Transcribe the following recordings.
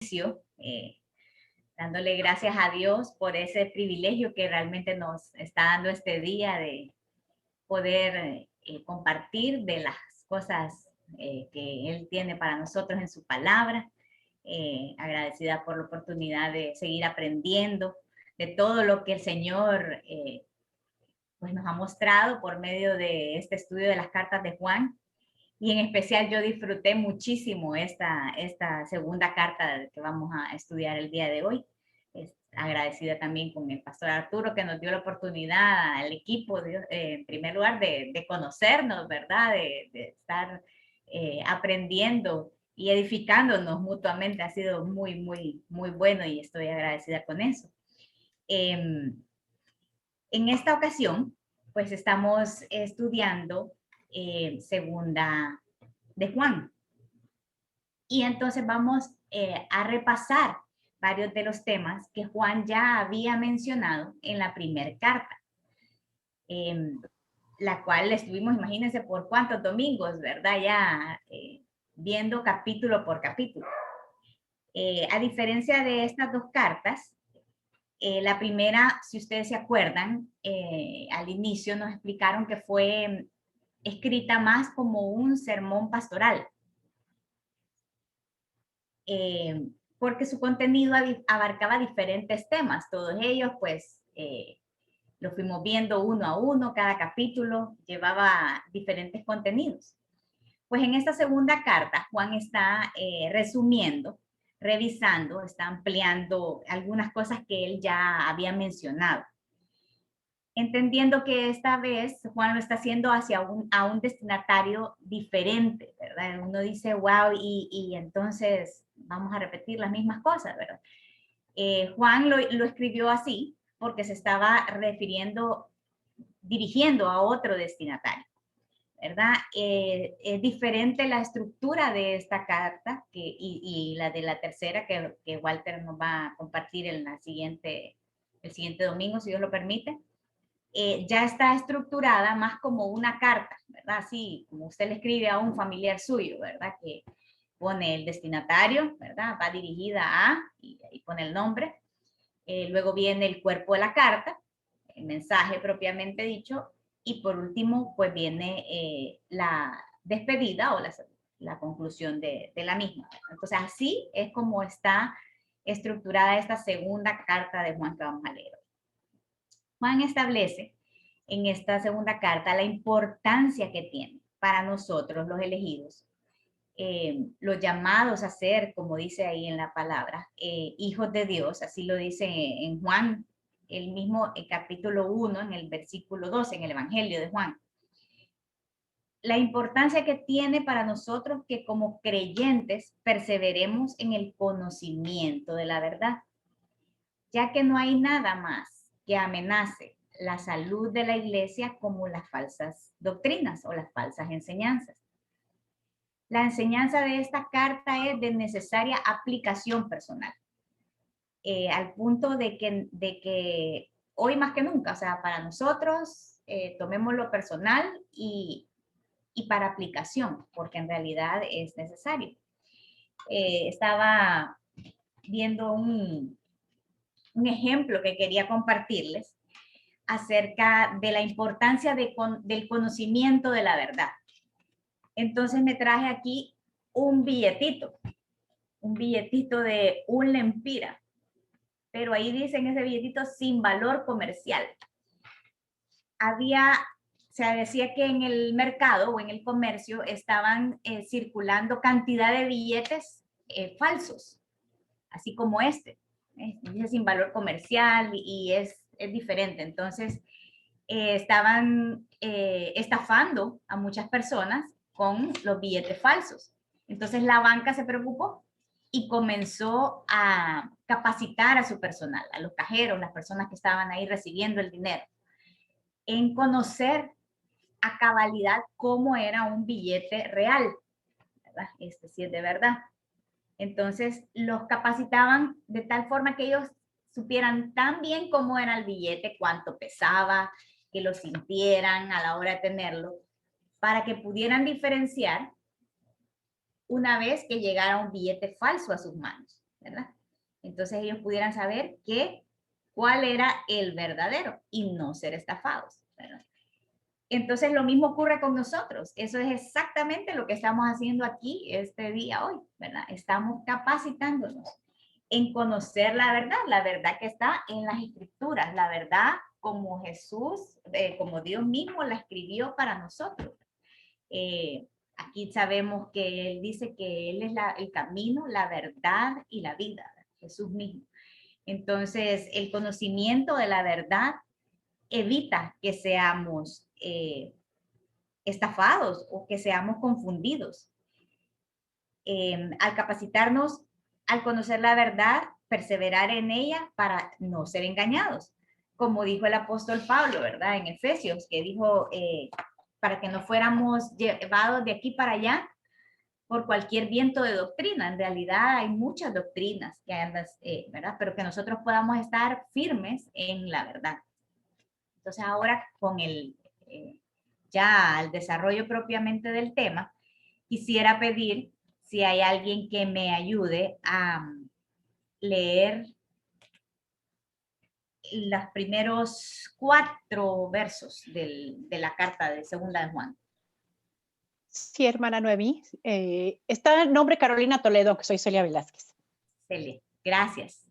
eh, dándole gracias a Dios por ese privilegio que realmente nos está dando este día de poder compartir de las cosas que Él tiene para nosotros en su palabra. Agradecida por la oportunidad de seguir aprendiendo de todo lo que el Señor pues nos ha mostrado por medio de este estudio de las cartas de Juan. Y en especial yo disfruté muchísimo esta segunda carta que vamos a estudiar el día de hoy. Agradecida también con el pastor Arturo que nos dio la oportunidad al equipo, en primer lugar, de conocernos, ¿verdad? De estar aprendiendo y edificándonos mutuamente. Ha sido muy, muy, muy bueno y estoy agradecida con eso. En esta ocasión, pues estamos estudiando segunda de Juan. Y entonces vamos a repasar varios de los temas que Juan ya había mencionado en la primera carta, la cual estuvimos, imagínense, por cuántos domingos, ¿verdad? Ya viendo capítulo por capítulo. A diferencia de estas dos cartas, la primera, si ustedes se acuerdan, al inicio nos explicaron que fue escrita más como un sermón pastoral, porque su contenido abarcaba diferentes temas. Todos ellos, pues, los fuimos viendo uno a uno, cada capítulo llevaba diferentes contenidos. Pues en esta segunda carta, Juan está resumiendo, revisando, está ampliando algunas cosas que él ya había mencionado. Entendiendo que esta vez Juan lo está haciendo hacia a un destinatario diferente, ¿verdad? Uno dice, wow, y entonces vamos a repetir las mismas cosas, ¿verdad? Juan lo escribió así porque se estaba refiriendo, dirigiendo a otro destinatario, ¿verdad? Es diferente la estructura de esta carta y la de la tercera que Walter nos va a compartir en el siguiente domingo, si Dios lo permite. Ya está estructurada más como una carta, ¿verdad? Así como usted le escribe a un familiar suyo, ¿verdad? Que pone el destinatario, ¿verdad? Va dirigida a, y ahí pone el nombre. Luego viene el cuerpo de la carta, el mensaje propiamente dicho, y por último, pues viene la despedida o la conclusión de la misma. Entonces, así es como está estructurada esta segunda carta de Juan que vamos a leer. Juan establece en esta segunda carta la importancia que tiene para nosotros los elegidos, los llamados a ser, como dice ahí en la palabra, hijos de Dios, así lo dice en Juan, el mismo capítulo 1, en el versículo 12, en el Evangelio de Juan. La importancia que tiene para nosotros que como creyentes perseveremos en el conocimiento de la verdad, ya que no hay nada más que amenace la salud de la iglesia como las falsas doctrinas o las falsas enseñanzas. La enseñanza de esta carta es de necesaria aplicación personal, al punto de que hoy más que nunca, o sea, para nosotros, tomemos lo personal y para aplicación, porque en realidad es necesario. Estaba viendo un ejemplo que quería compartirles acerca de la importancia del conocimiento de la verdad. Entonces me traje aquí un billetito de un lempira, pero ahí dice en ese billetito sin valor comercial. Se decía que en el mercado o en el comercio estaban circulando cantidad de billetes falsos, así como este. Dice sin valor comercial y es diferente. Entonces, estaban estafando a muchas personas con los billetes falsos. Entonces, la banca se preocupó y comenzó a capacitar a su personal, a los cajeros, las personas que estaban ahí recibiendo el dinero, en conocer a cabalidad cómo era un billete real, ¿verdad? Este sí es de verdad. Entonces los capacitaban de tal forma que ellos supieran tan bien cómo era el billete, cuánto pesaba, que lo sintieran a la hora de tenerlo, para que pudieran diferenciar una vez que llegara un billete falso a sus manos. ¿verdad? Entonces ellos pudieran saber cuál era el verdadero y no ser estafados, ¿verdad? Entonces lo mismo ocurre con nosotros. Eso es exactamente lo que estamos haciendo aquí este día hoy, ¿verdad? Estamos capacitándonos en conocer la verdad que está en las escrituras, la verdad como Jesús, como Dios mismo la escribió para nosotros. Aquí sabemos que Él dice que Él es el camino, la verdad y la vida, Jesús mismo. Entonces, el conocimiento de la verdad evita que seamos estafados o que seamos confundidos. Al capacitarnos, al conocer la verdad, perseverar en ella para no ser engañados. Como dijo el apóstol Pablo, ¿verdad? En Efesios, que dijo, para que no fuéramos llevados de aquí para allá por cualquier viento de doctrina. En realidad hay muchas doctrinas que andan, ¿verdad? Pero que nosotros podamos estar firmes en la verdad. Entonces ahora con ya el desarrollo propiamente del tema, quisiera pedir si hay alguien que me ayude a leer los primeros 4 versos de la carta de Segunda de Juan. Sí, hermana Noemí. Está el nombre Carolina Toledo, que soy Celia Velázquez. Celia, gracias.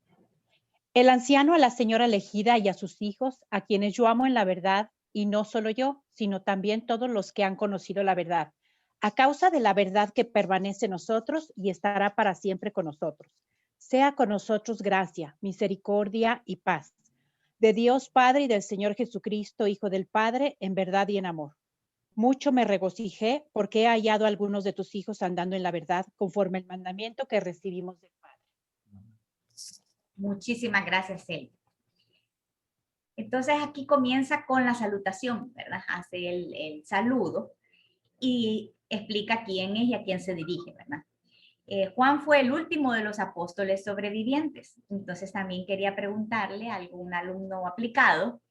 El anciano a la señora elegida y a sus hijos, a quienes yo amo en la verdad, y no solo yo, sino también todos los que han conocido la verdad, a causa de la verdad que permanece en nosotros y estará para siempre con nosotros. Sea con nosotros gracia, misericordia y paz. De Dios Padre y del Señor Jesucristo, Hijo del Padre, en verdad y en amor. Mucho me regocijé porque he hallado a algunos de tus hijos andando en la verdad, conforme el mandamiento que recibimos del Padre. Muchísimas gracias, Celia. Entonces aquí comienza con la salutación, ¿verdad? Hace el saludo y explica quién es y a quién se dirige, ¿verdad? Juan fue el último de los apóstoles sobrevivientes. Entonces también quería preguntarle a algún alumno aplicado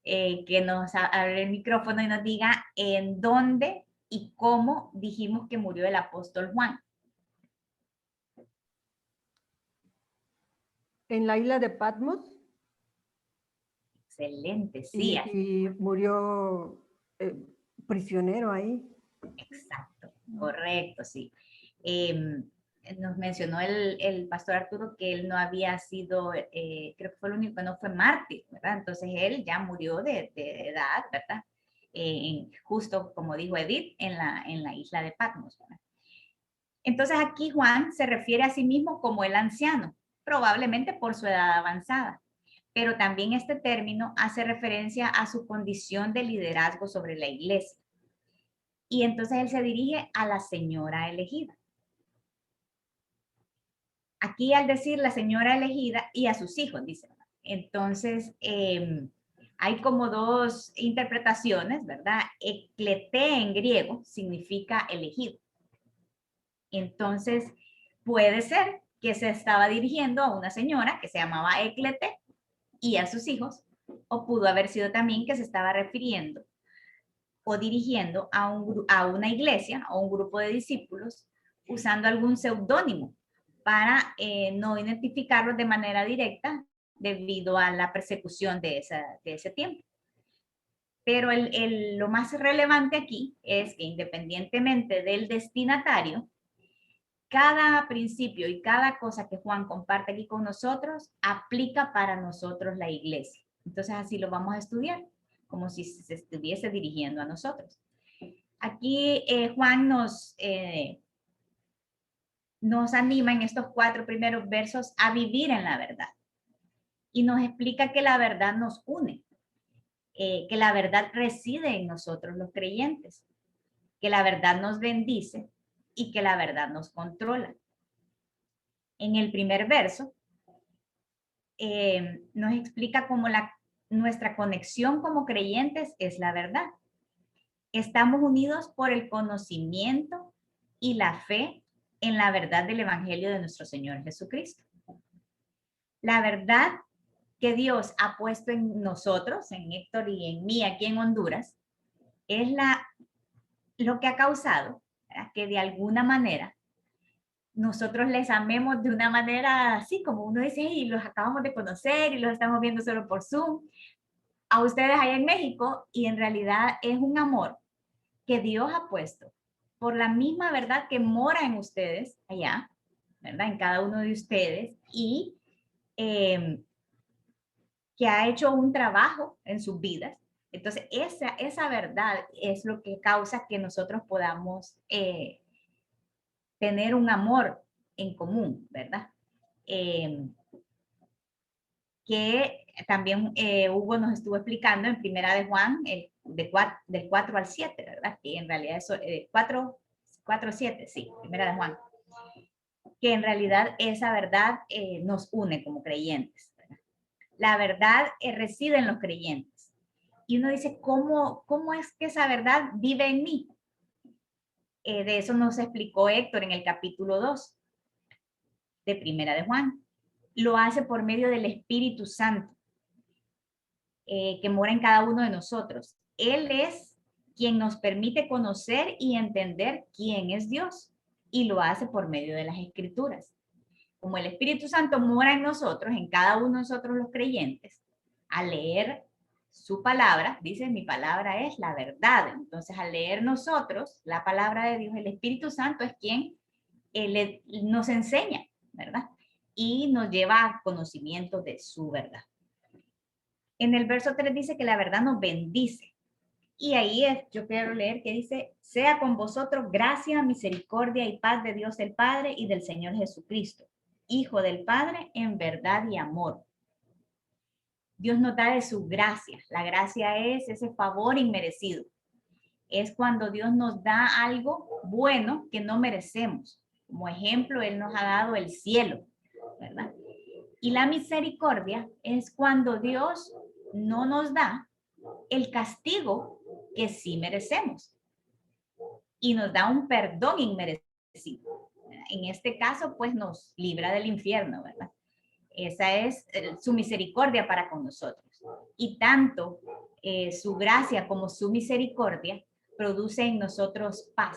que nos abra el micrófono y nos diga en dónde y cómo dijimos que murió el apóstol Juan. En la isla de Patmos. Excelente, sí. Y murió prisionero ahí. Exacto, correcto, sí. Nos mencionó el pastor Arturo que él no había sido, creo que fue el único que no fue mártir, ¿verdad? Entonces él ya murió de edad, ¿verdad? Justo como dijo Edith, en la isla de Patmos, ¿verdad? Entonces aquí Juan se refiere a sí mismo como el anciano, probablemente por su edad avanzada, pero también este término hace referencia a su condición de liderazgo sobre la iglesia. Y entonces él se dirige a la señora elegida. Aquí al decir la señora elegida y a sus hijos, dice. Entonces, hay como 2 interpretaciones, ¿verdad? Eklete en griego significa elegido. Entonces, puede ser que se estaba dirigiendo a una señora que se llamaba Eklete y a sus hijos, o pudo haber sido también que se estaba refiriendo o dirigiendo a una iglesia o un grupo de discípulos usando algún seudónimo para no identificarlos de manera directa debido a la persecución de ese tiempo. Pero lo más relevante aquí es que independientemente del destinatario, cada principio y cada cosa que Juan comparte aquí con nosotros aplica para nosotros la iglesia. Entonces así lo vamos a estudiar, como si se estuviese dirigiendo a nosotros. Aquí Juan nos anima en estos 4 primeros versos a vivir en la verdad. Y nos explica que la verdad nos une, que la verdad reside en nosotros los creyentes, que la verdad nos bendice y que la verdad nos controla. En el primer verso nos explica cómo nuestra conexión como creyentes es la verdad. Estamos unidos por el conocimiento y la fe en la verdad del Evangelio de nuestro Señor Jesucristo. La verdad que Dios ha puesto en nosotros, en Héctor y en mí aquí en Honduras, es lo que ha causado, ¿verdad?, que de alguna manera nosotros les amemos de una manera así, como uno dice, y los acabamos de conocer y los estamos viendo solo por Zoom, a ustedes allá en México, y en realidad es un amor que Dios ha puesto por la misma verdad que mora en ustedes allá, ¿verdad? En cada uno de ustedes, y que ha hecho un trabajo en sus vidas. Entonces, esa verdad es lo que causa que nosotros podamos tener un amor en común, ¿verdad? Que también Hugo nos estuvo explicando en Primera de Juan, del 4 al 7, ¿verdad? Que en realidad eso, 4, 7, sí, Primera de Juan. Que en realidad esa verdad nos une como creyentes, ¿verdad? La verdad reside en los creyentes. Y uno dice, ¿cómo es que esa verdad vive en mí? De eso nos explicó Héctor en el capítulo 2 de Primera de Juan. Lo hace por medio del Espíritu Santo, que mora en cada uno de nosotros. Él es quien nos permite conocer y entender quién es Dios, y lo hace por medio de las Escrituras. Como el Espíritu Santo mora en nosotros, en cada uno de nosotros los creyentes, al leer su palabra, dice, mi palabra es la verdad. Entonces, al leer nosotros la palabra de Dios, el Espíritu Santo es quien nos enseña, ¿verdad? Y nos lleva a conocimiento de su verdad. En el verso 3 dice que la verdad nos bendice. Y ahí yo quiero leer que dice, sea con vosotros gracia, misericordia y paz de Dios el Padre y del Señor Jesucristo, Hijo del Padre en verdad y amor. Dios nos da de su gracia. La gracia es ese favor inmerecido. Es cuando Dios nos da algo bueno que no merecemos. Como ejemplo, Él nos ha dado el cielo, ¿verdad? Y la misericordia es cuando Dios no nos da el castigo que sí merecemos y nos da un perdón inmerecido. En este caso, pues nos libra del infierno, ¿verdad? Esa es su misericordia para con nosotros. Y tanto su gracia como su misericordia produce en nosotros paz,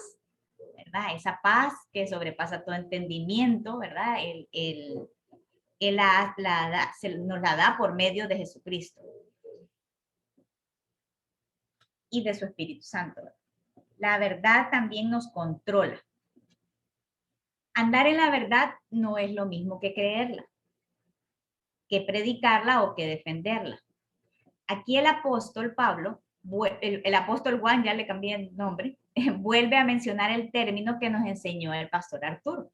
¿verdad? Esa paz que sobrepasa todo entendimiento, ¿verdad? Él nos la da por medio de Jesucristo y de su Espíritu Santo. La verdad también nos controla. Andar en la verdad no es lo mismo que creerla, que predicarla o que defenderla. Aquí el apóstol Pablo, el apóstol Juan, ya le cambié el nombre, vuelve a mencionar el término que nos enseñó el pastor Arturo.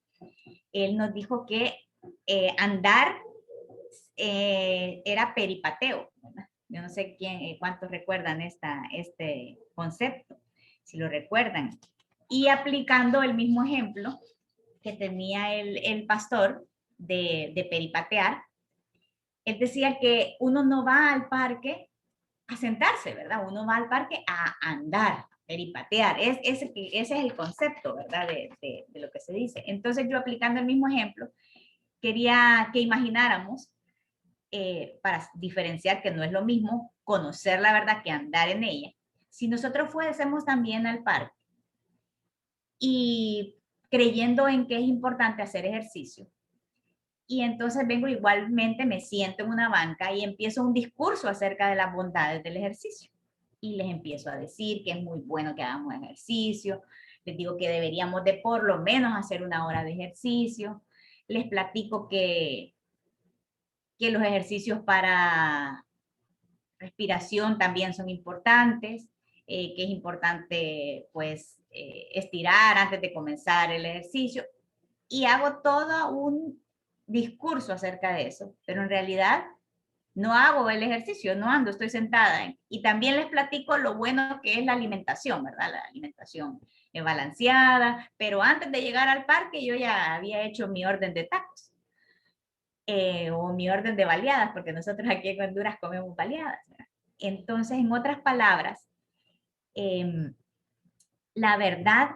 Él nos dijo que andar era peripateo, ¿verdad? Yo no sé cuántos recuerdan este concepto, si lo recuerdan. Y aplicando el mismo ejemplo que tenía el pastor de peripatear, él decía que uno no va al parque a sentarse, ¿verdad? Uno va al parque a andar, a peripatear. Ese es el concepto, ¿verdad? De lo que se dice. Entonces yo, aplicando el mismo ejemplo, quería que imagináramos, para diferenciar que no es lo mismo conocer la verdad que andar en ella, si nosotros fuésemos también al parque y creyendo en que es importante hacer ejercicio, y entonces vengo igualmente, me siento en una banca y empiezo un discurso acerca de las bondades del ejercicio. Y les empiezo a decir que es muy bueno que hagamos ejercicio, les digo que deberíamos de por lo menos hacer 1 hora de ejercicio, les platico que los ejercicios para respiración también son importantes, que es importante pues estirar antes de comenzar el ejercicio, y hago todo un discurso acerca de eso, pero en realidad no hago el ejercicio, no ando, estoy sentada. Y también les platico lo bueno que es la alimentación, ¿verdad? La alimentación balanceada, pero antes de llegar al parque yo ya había hecho mi orden de tacos. O mi orden de baleadas, porque nosotros aquí en Honduras comemos baleadas, ¿verdad? Entonces, en otras palabras, la verdad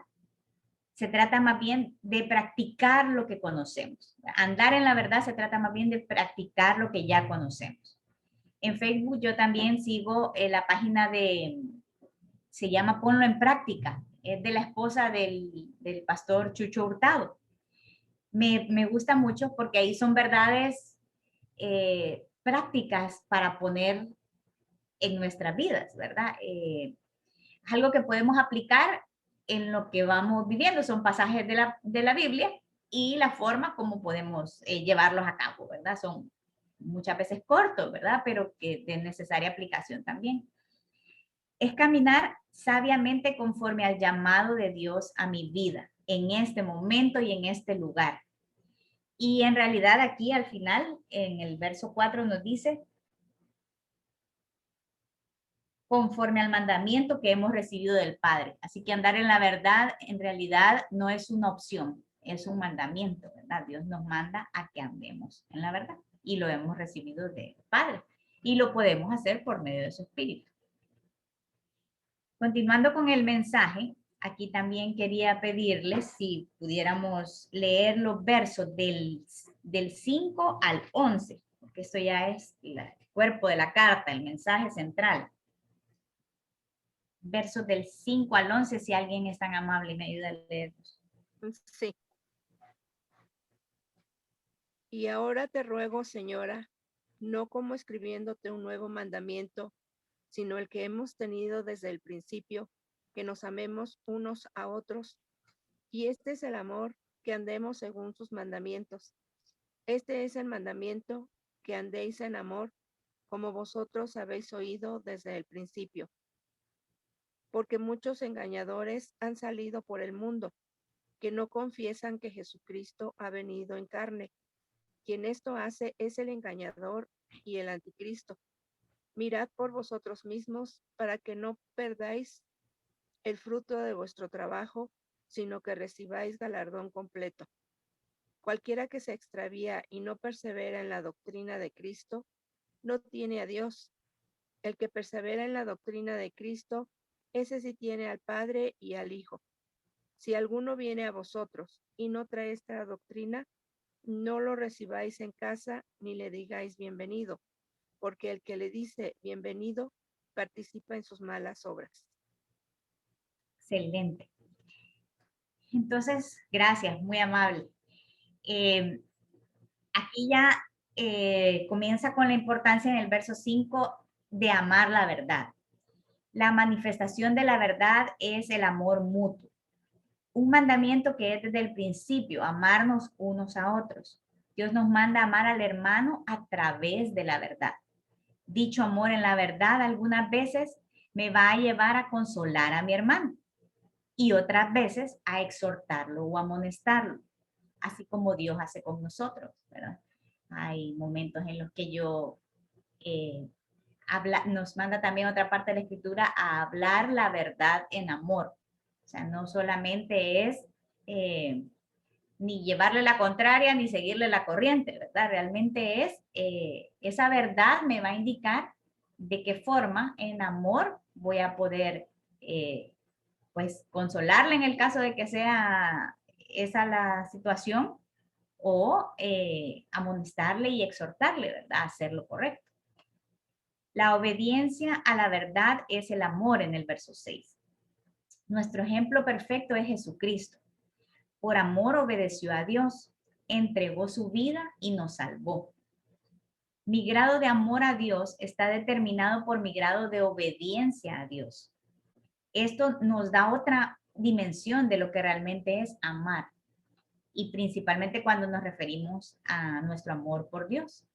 se trata más bien de practicar lo que conocemos. Andar en la verdad se trata más bien de practicar lo que ya conocemos. En Facebook yo también sigo la página se llama Ponlo en Práctica, es de la esposa del pastor Chucho Hurtado. me gusta mucho porque ahí son verdades prácticas para poner en nuestras vidas, ¿verdad? Algo que podemos aplicar en lo que vamos viviendo. Son pasajes de la Biblia y la forma como podemos llevarlos a cabo, ¿verdad? Son muchas veces cortos, ¿verdad? Pero que de necesaria aplicación también. Es caminar sabiamente conforme al llamado de Dios a mi vida, en este momento y en este lugar. Y en realidad aquí al final, en el verso 4 nos dice, conforme al mandamiento que hemos recibido del Padre. Así que andar en la verdad en realidad no es una opción, es un mandamiento, ¿verdad? Dios nos manda a que andemos en la verdad y lo hemos recibido del Padre y lo podemos hacer por medio de su Espíritu. Continuando con el mensaje, aquí también quería pedirles si pudiéramos leer los versos del 5 al 11, porque esto ya es el cuerpo de la carta, el mensaje central. Versos del 5 al 11, si alguien es tan amable y me ayuda a leerlos. Sí. Y ahora te ruego, Señora, no como escribiéndote un nuevo mandamiento, sino el que hemos tenido desde el principio, que nos amemos unos a otros. Y este es el amor, que andemos según sus mandamientos. Este es el mandamiento, que andéis en amor, como vosotros habéis oído desde el principio. Porque muchos engañadores han salido por el mundo, que no confiesan que Jesucristo ha venido en carne. Quien esto hace es el engañador y el anticristo. Mirad por vosotros mismos para que no perdáis el fruto de vuestro trabajo, sino que recibáis galardón completo. Cualquiera que se extravía y no persevera en la doctrina de Cristo, no tiene a Dios. El que persevera en la doctrina de Cristo, ese sí tiene al Padre y al Hijo. Si alguno viene a vosotros y no trae esta doctrina, no lo recibáis en casa ni le digáis bienvenido, porque el que le dice bienvenido participa en sus malas obras. Excelente. Entonces, gracias, muy amable. Aquí ya comienza con la importancia en el verso 5 de amar la verdad. La manifestación de la verdad es el amor mutuo. Un mandamiento que es desde el principio, amarnos unos a otros. Dios nos manda a amar al hermano a través de la verdad. Dicho amor en la verdad algunas veces me va a llevar a consolar a mi hermano y otras veces a exhortarlo o amonestarlo, así como Dios hace con nosotros, ¿verdad? Hay momentos en los que nos manda también otra parte de la escritura a hablar la verdad en amor. O sea, no solamente es ni llevarle la contraria ni seguirle la corriente, ¿verdad? Realmente es, esa verdad me va a indicar de qué forma en amor voy a poder, pues, consolarle en el caso de que sea esa la situación o amonestarle y exhortarle, ¿verdad? A hacer lo correcto. La obediencia a la verdad es el amor en el verso 6. Nuestro ejemplo perfecto es Jesucristo. Por amor obedeció a Dios, entregó su vida y nos salvó. Mi grado de amor a Dios está determinado por mi grado de obediencia a Dios. Esto nos da otra dimensión de lo que realmente es amar, y principalmente cuando nos referimos a nuestro amor por Dios,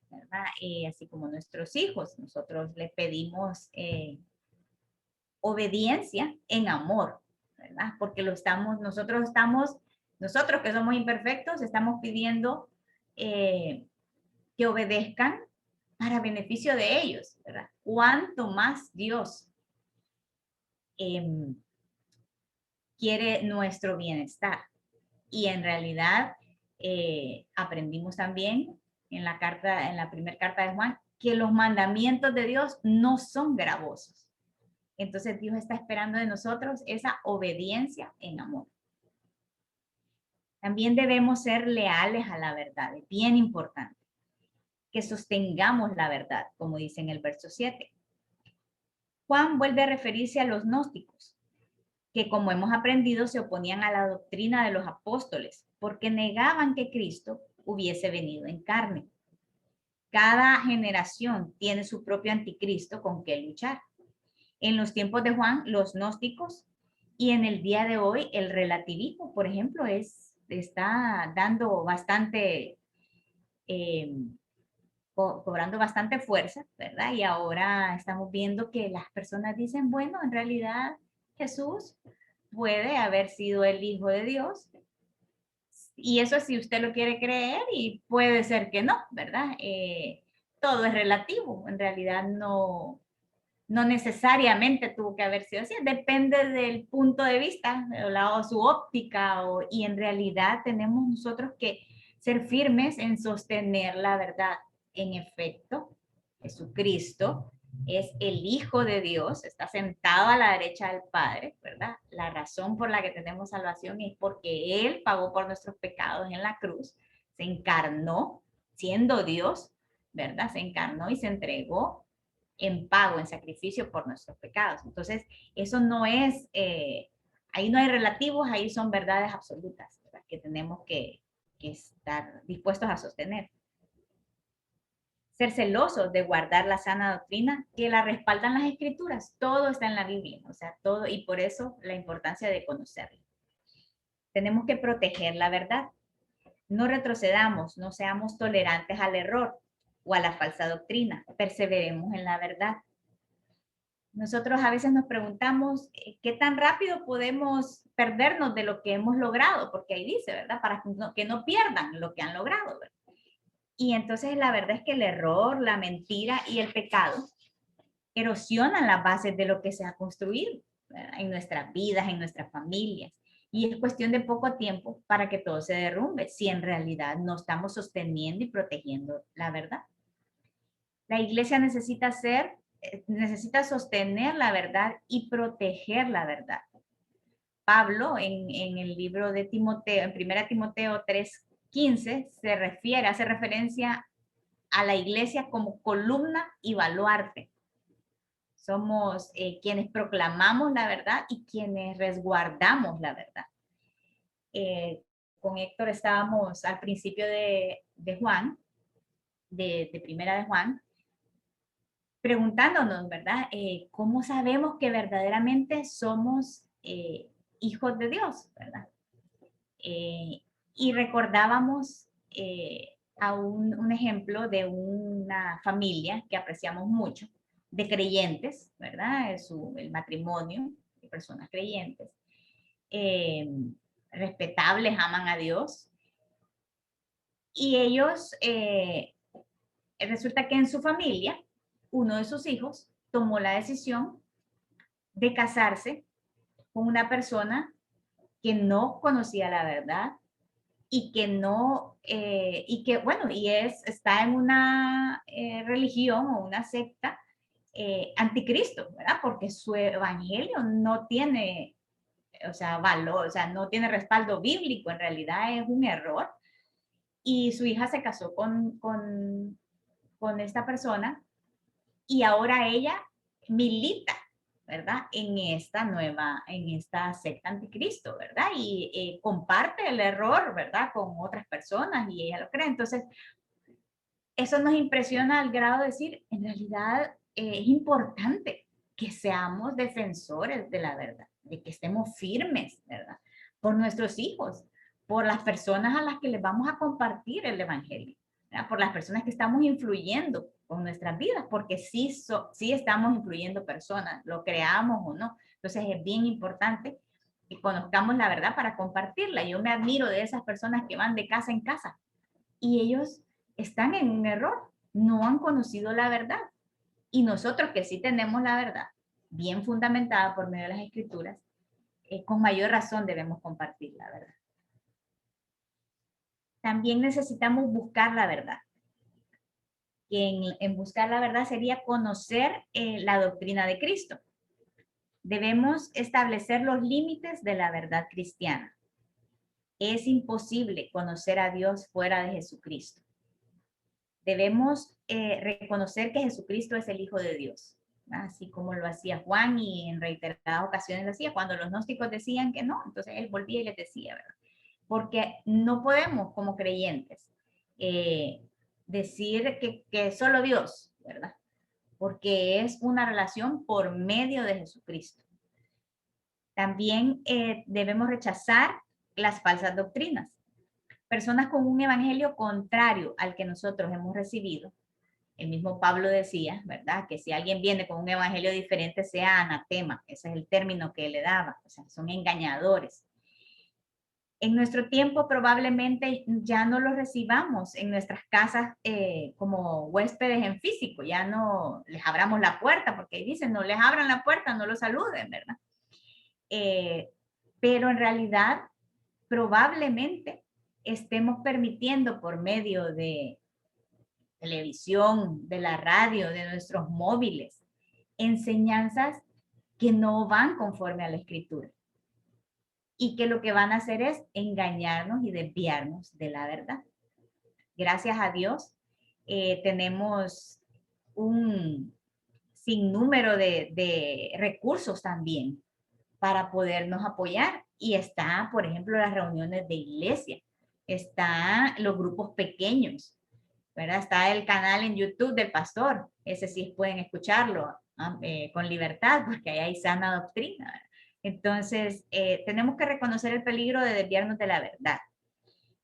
¿verdad? Así como nuestros hijos, nosotros le pedimos obediencia en amor, ¿verdad? Porque nosotros que somos imperfectos, estamos pidiendo que obedezcan para beneficio de ellos, ¿verdad? Cuanto más Dios quiere nuestro bienestar. Y en realidad aprendimos también en la primera carta de Juan, que los mandamientos de Dios no son gravosos. Entonces Dios está esperando de nosotros esa obediencia en amor. También debemos ser leales a la verdad, es bien importante que sostengamos la verdad, como dice en el verso 7. Juan vuelve a referirse a los gnósticos. que, como hemos aprendido, se oponían a la doctrina de los apóstoles, porque negaban que Cristo hubiese venido en carne. Cada generación tiene su propio anticristo con que luchar. En los tiempos de Juan, los gnósticos, y en el día de hoy, el relativismo, por ejemplo, está dando bastante, cobrando bastante fuerza, ¿verdad? Y ahora estamos viendo que las personas dicen, bueno, en realidad Jesús puede haber sido el Hijo de Dios. Y eso si usted lo quiere creer, y puede ser que no, ¿verdad? Todo es relativo, en realidad no necesariamente tuvo que haber sido así, depende del punto de vista o su óptica, y en realidad tenemos nosotros que ser firmes en sostener la verdad. En efecto, Jesucristo es el Hijo de Dios, está sentado a la derecha del Padre, ¿verdad? La razón por la que tenemos salvación es porque Él pagó por nuestros pecados en la cruz, se encarnó siendo Dios, ¿verdad? Se encarnó y se entregó en pago, en sacrificio por nuestros pecados. Entonces, eso no es, ahí no hay relativos, ahí son verdades absolutas, ¿verdad? Que tenemos que estar dispuestos a sostener. Ser celosos de guardar la sana doctrina que la respaldan las escrituras. Todo está en la Biblia, o sea, todo, y por eso la importancia de conocerla. Tenemos que proteger la verdad. No retrocedamos, no seamos tolerantes al error o a la falsa doctrina. Perseveremos en la verdad. Nosotros a veces nos preguntamos qué tan rápido podemos perdernos de lo que hemos logrado, porque ahí dice, ¿verdad? Para que no pierdan lo que han logrado, ¿verdad? Y entonces la verdad es que el error, la mentira y el pecado erosionan las bases de lo que se ha construido, ¿verdad? En nuestras vidas, en nuestras familias. Y es cuestión de poco tiempo para que todo se derrumbe, si en realidad no estamos sosteniendo y protegiendo la verdad. La iglesia necesita sostener la verdad y proteger la verdad. Pablo, en el libro de Timoteo, en 1 Timoteo 3:15, hace referencia a la iglesia como columna y baluarte. Somos quienes proclamamos la verdad y quienes resguardamos la verdad. Con Héctor estábamos al principio de Juan, de Primera de Juan, preguntándonos, ¿verdad? ¿Cómo sabemos que verdaderamente somos hijos de Dios, ¿verdad? Y recordábamos a un ejemplo de una familia que apreciamos mucho, de creyentes, ¿verdad? El matrimonio de personas creyentes, respetables, aman a Dios. Y ellos, resulta que en su familia, uno de sus hijos tomó la decisión de casarse con una persona que no conocía la verdad y que no, está en una religión o una secta anticristo, ¿verdad? Porque su evangelio no tiene, o sea, valor, o sea, no tiene respaldo bíblico, en realidad es un error. Y su hija se casó con esta persona, y ahora ella milita, ¿verdad? En esta secta anticristo, ¿verdad? Y comparte el error, ¿verdad? Con otras personas, y ella lo cree. Entonces, eso nos impresiona al grado de decir, en realidad es importante que seamos defensores de la verdad, de que estemos firmes, ¿verdad? Por nuestros hijos, por las personas a las que les vamos a compartir el evangelio, ¿verdad? Por las personas que estamos influyendo con nuestras vidas, porque sí estamos influyendo personas, lo creamos o no. Entonces es bien importante que conozcamos la verdad para compartirla. Yo me admiro de esas personas que van de casa en casa y ellos están en un error, no han conocido la verdad. Y nosotros que sí tenemos la verdad, bien fundamentada por medio de las escrituras, con mayor razón debemos compartir la verdad. También necesitamos buscar la verdad. Que en buscar la verdad sería conocer la doctrina de Cristo. Debemos establecer los límites de la verdad cristiana. Es imposible conocer a Dios fuera de Jesucristo. Debemos reconocer que Jesucristo es el Hijo de Dios. ¿verdad? Así como lo hacía Juan y en reiteradas ocasiones lo hacía. Cuando los gnósticos decían que no, entonces él volvía y les decía, ¿verdad? Porque no podemos como creyentes decir que solo Dios, ¿verdad? Porque es una relación por medio de Jesucristo. También debemos rechazar las falsas doctrinas. Personas con un evangelio contrario al que nosotros hemos recibido. El mismo Pablo decía, ¿verdad? Que si alguien viene con un evangelio diferente, sea anatema. Ese es el término que él le daba. O sea, son engañadores. En nuestro tiempo probablemente ya no los recibamos en nuestras casas como huéspedes en físico. Ya no les abramos la puerta porque dicen, no les abran la puerta, no los saluden, ¿verdad? Pero en realidad probablemente estemos permitiendo por medio de televisión, de la radio, de nuestros móviles, enseñanzas que no van conforme a la escritura y que lo que van a hacer es engañarnos y desviarnos de la verdad. Gracias a Dios tenemos un sinnúmero de recursos también para podernos apoyar. Y está, por ejemplo, las reuniones de iglesia, están los grupos pequeños, ¿verdad? Está el canal en YouTube del pastor, ese sí pueden escucharlo con libertad porque ahí hay sana doctrina, ¿verdad? Entonces, tenemos que reconocer el peligro de desviarnos de la verdad.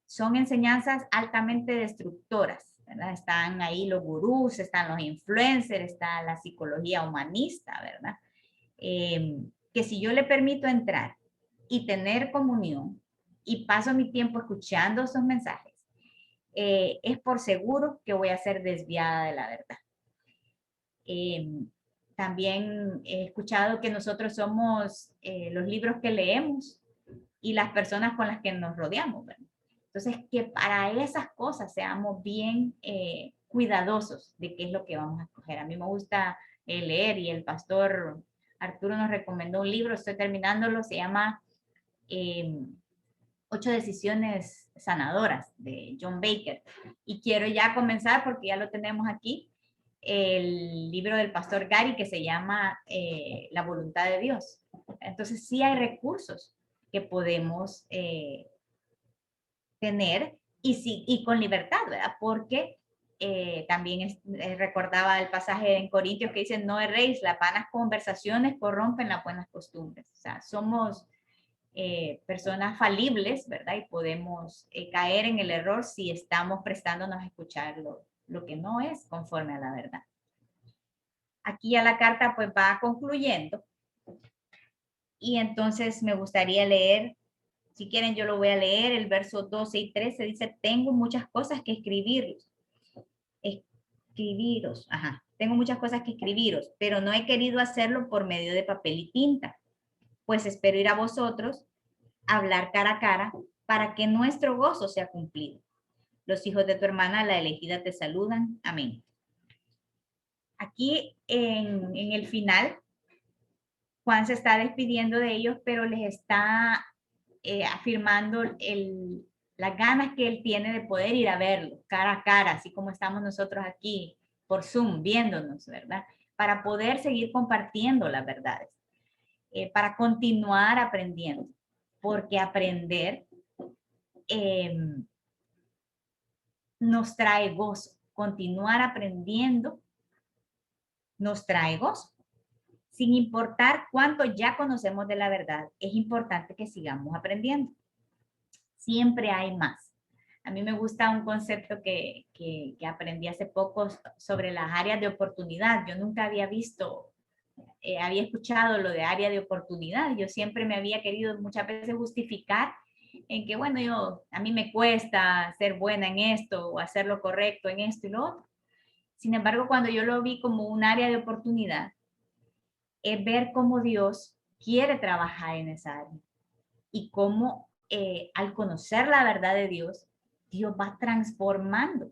Son enseñanzas altamente destructoras, ¿verdad? Están ahí los gurús, están los influencers, está la psicología humanista, ¿verdad? Que si yo le permito entrar y tener comunión y paso mi tiempo escuchando esos mensajes, es por seguro que voy a ser desviada de la verdad. También he escuchado que nosotros somos los libros que leemos y las personas con las que nos rodeamos, ¿verdad? Entonces, que para esas cosas seamos bien cuidadosos de qué es lo que vamos a escoger. A mí me gusta leer y el pastor Arturo nos recomendó un libro, estoy terminándolo, se llama 8 decisiones sanadoras de John Baker. Y quiero ya comenzar, porque ya lo tenemos aquí, el libro del pastor Gary que se llama La voluntad de Dios. Entonces sí hay recursos que podemos tener y con libertad, ¿verdad? Porque también recordaba el pasaje en Corintios que dice, no erréis, las vanas conversaciones corrompen las buenas costumbres. O sea, somos personas falibles, ¿verdad? Y podemos caer en el error si estamos prestándonos a escuchar lo que no es conforme a la verdad. Aquí ya la carta pues va concluyendo y entonces me gustaría leer, si quieren yo lo voy a leer, el verso 12 y 13 dice, tengo muchas cosas que escribiros, tengo muchas cosas que escribiros, pero no he querido hacerlo por medio de papel y tinta, pues espero ir a vosotros, hablar cara a cara, para que nuestro gozo sea cumplido. Los hijos de tu hermana, la elegida, te saludan. Amén. Aquí en el final, Juan se está despidiendo de ellos, pero les está afirmando las ganas que él tiene de poder ir a verlos cara a cara, así como estamos nosotros aquí por Zoom viéndonos, ¿verdad? Para poder seguir compartiendo las verdades, para continuar aprendiendo, porque aprender nos trae gozo. Continuar aprendiendo nos trae gozo. Sin importar cuánto ya conocemos de la verdad, es importante que sigamos aprendiendo. Siempre hay más. A mí me gusta un concepto que aprendí hace poco sobre las áreas de oportunidad. Yo nunca había visto, había escuchado lo de área de oportunidad. Yo siempre me había querido muchas veces justificar en que, bueno, a mí me cuesta ser buena en esto o hacer lo correcto en esto y lo otro. Sin embargo, cuando yo lo vi como un área de oportunidad, es ver cómo Dios quiere trabajar en esa área y cómo al conocer la verdad de Dios, Dios va transformando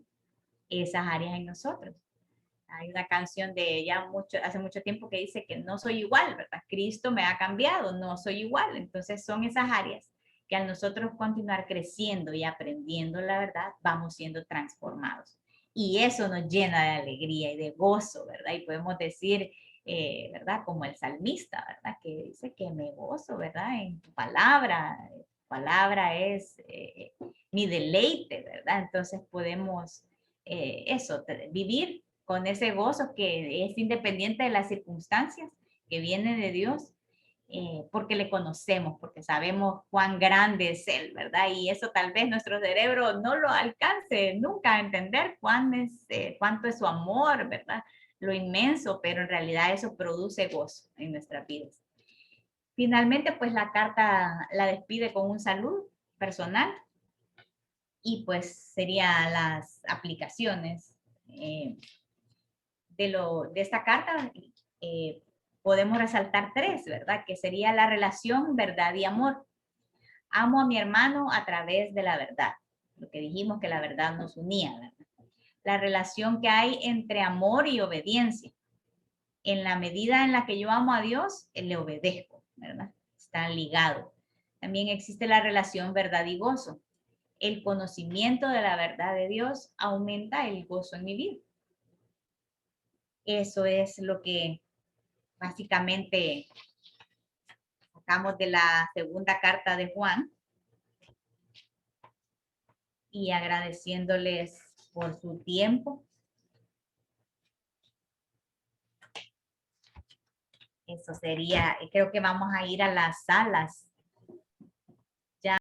esas áreas en nosotros. Hay una canción de ella hace mucho tiempo que dice que no soy igual, ¿verdad? Cristo me ha cambiado, no soy igual. Entonces son esas áreas que al nosotros continuar creciendo y aprendiendo la verdad, vamos siendo transformados. Y eso nos llena de alegría y de gozo, ¿verdad? Y podemos decir, ¿verdad? Como el salmista, ¿verdad? Que dice que me gozo, ¿verdad? En tu palabra. Tu palabra es mi deleite, ¿verdad? Entonces podemos vivir con ese gozo que es independiente de las circunstancias, que viene de Dios, porque le conocemos, porque sabemos cuán grande es Él, ¿verdad? Y eso tal vez nuestro cerebro no lo alcance nunca a entender cuánto es su amor, ¿verdad? Lo inmenso, pero en realidad eso produce gozo en nuestras vidas. Finalmente, pues la carta la despide con un saludo personal y pues serían las aplicaciones de esta carta. Podemos resaltar 3, ¿verdad? Que sería la relación verdad y amor. Amo a mi hermano a través de la verdad. Lo que dijimos que la verdad nos unía, ¿verdad? La relación que hay entre amor y obediencia. En la medida en la que yo amo a Dios, le obedezco, ¿verdad? Está ligado. También existe la relación verdad y gozo. El conocimiento de la verdad de Dios aumenta el gozo en mi vida. Eso es lo que básicamente sacamos de la segunda carta de Juan, y agradeciéndoles por su tiempo. Eso sería, creo que vamos a ir a las salas